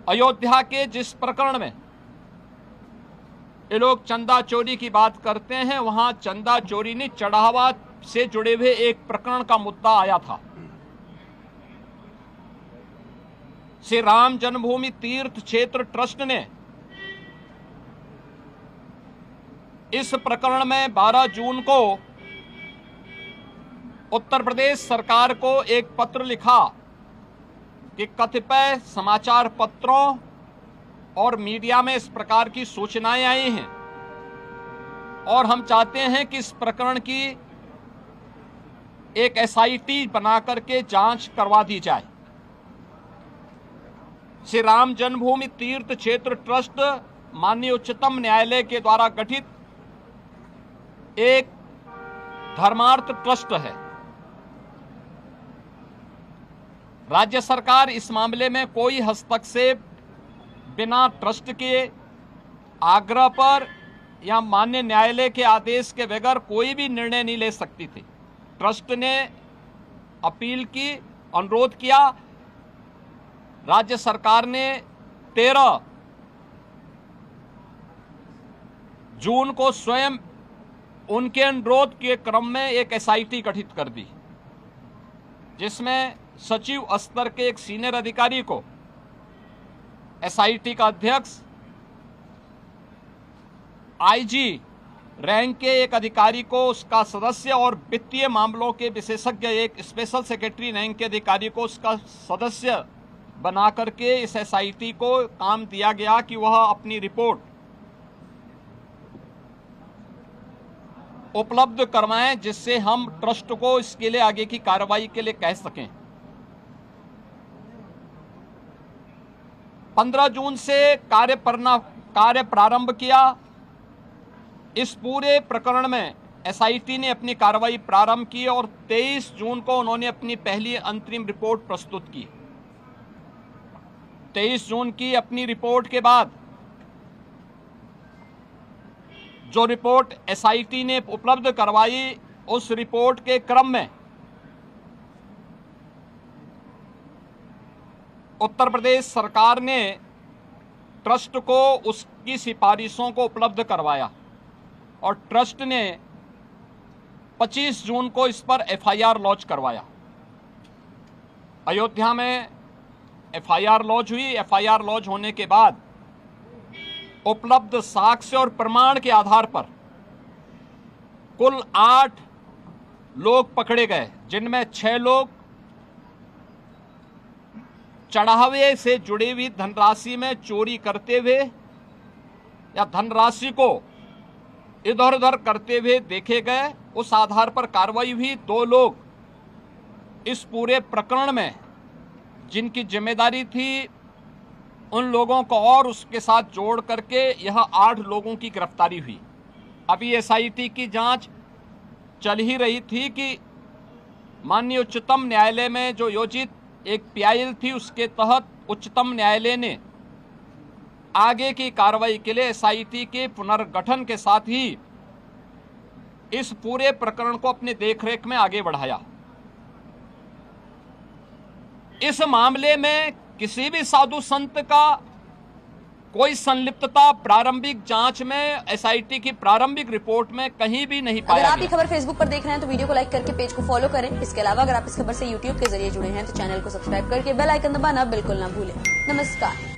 अयोध्या के जिस प्रकरण में ये लोग चंदा चोरी की बात करते हैं, वहां चंदा चोरी नहीं, चढ़ावा से जुड़े हुए एक प्रकरण का मुद्दा आया था। श्री राम जन्मभूमि तीर्थ क्षेत्र ट्रस्ट ने इस प्रकरण में 12 जून को उत्तर प्रदेश सरकार को एक पत्र लिखा कि कतिपय समाचार पत्रों और मीडिया में इस प्रकार की सूचनाएं आई हैं और हम चाहते हैं कि इस प्रकरण की एक एसआईटी बना करके जांच करवा दी जाए। श्री राम जन्मभूमि तीर्थ क्षेत्र ट्रस्ट माननीय उच्चतम न्यायालय के द्वारा गठित एक धर्मार्थ ट्रस्ट है। राज्य सरकार इस मामले में कोई हस्तक्षेप बिना ट्रस्ट के आग्रह पर या माननीय न्यायालय के आदेश के बगैर कोई भी निर्णय नहीं ले सकती थी। ट्रस्ट ने अपील की, अनुरोध किया। राज्य सरकार ने 13 जून को स्वयं उनके अनुरोध के क्रम में एक एसआईटी गठित कर दी, जिसमें सचिव स्तर के एक सीनियर अधिकारी को एसआईटी का अध्यक्ष, आईजी रैंक के एक अधिकारी को उसका सदस्य और वित्तीय मामलों के विशेषज्ञ एक स्पेशल सेक्रेटरी रैंक के अधिकारी को उसका सदस्य बना करके इस एसआईटी को काम दिया गया कि वह अपनी रिपोर्ट उपलब्ध करवाएं, जिससे हम ट्रस्ट को इसके लिए आगे की कार्रवाई के लिए कह सकें। 15 जून से कार्य प्रारंभ किया। इस पूरे प्रकरण में एसआईटी ने अपनी कार्रवाई प्रारंभ की और 23 जून को उन्होंने अपनी पहली अंतरिम रिपोर्ट प्रस्तुत की। 23 जून की अपनी रिपोर्ट के बाद जो रिपोर्ट एसआईटी ने उपलब्ध करवाई, उस रिपोर्ट के क्रम में उत्तर प्रदेश सरकार ने ट्रस्ट को उसकी सिफारिशों को उपलब्ध करवाया और ट्रस्ट ने 25 जून को इस पर एफआईआर लॉन्च करवाया। अयोध्या में एफआईआर लॉन्च हुई। एफआईआर लॉन्च होने के बाद उपलब्ध साक्ष्य और प्रमाण के आधार पर कुल 8 लोग पकड़े गए, जिनमें 6 लोग चढ़ावे से जुड़ी हुई धनराशि में चोरी करते हुए या धनराशि को इधर उधर करते हुए देखे गए। उस आधार पर कार्रवाई हुई। 2 लोग इस पूरे प्रकरण में जिनकी जिम्मेदारी थी, उन लोगों को और उसके साथ जोड़ करके यह 8 लोगों की गिरफ्तारी हुई। अभी एसआईटी की जांच चल ही रही थी कि माननीय उच्चतम न्यायालय में जो योजित एक पीआईएल थी, उसके तहत उच्चतम न्यायालय ने आगे की कार्रवाई के लिए एसआईटी के पुनर्गठन के साथ ही इस पूरे प्रकरण को अपने देखरेख में आगे बढ़ाया। इस मामले में किसी भी साधु संत का कोई संलिप्तता प्रारंभिक जांच में एसआईटी की प्रारंभिक रिपोर्ट में कहीं भी नहीं पाया गया। अगर आप ये खबर फेसबुक पर देख रहे हैं तो वीडियो को लाइक करके पेज को फॉलो करें। इसके अलावा अगर आप इस खबर से यूट्यूब के जरिए जुड़े हैं तो चैनल को सब्सक्राइब करके बेल आइकन दबाना बिल्कुल ना भूलें। नमस्कार।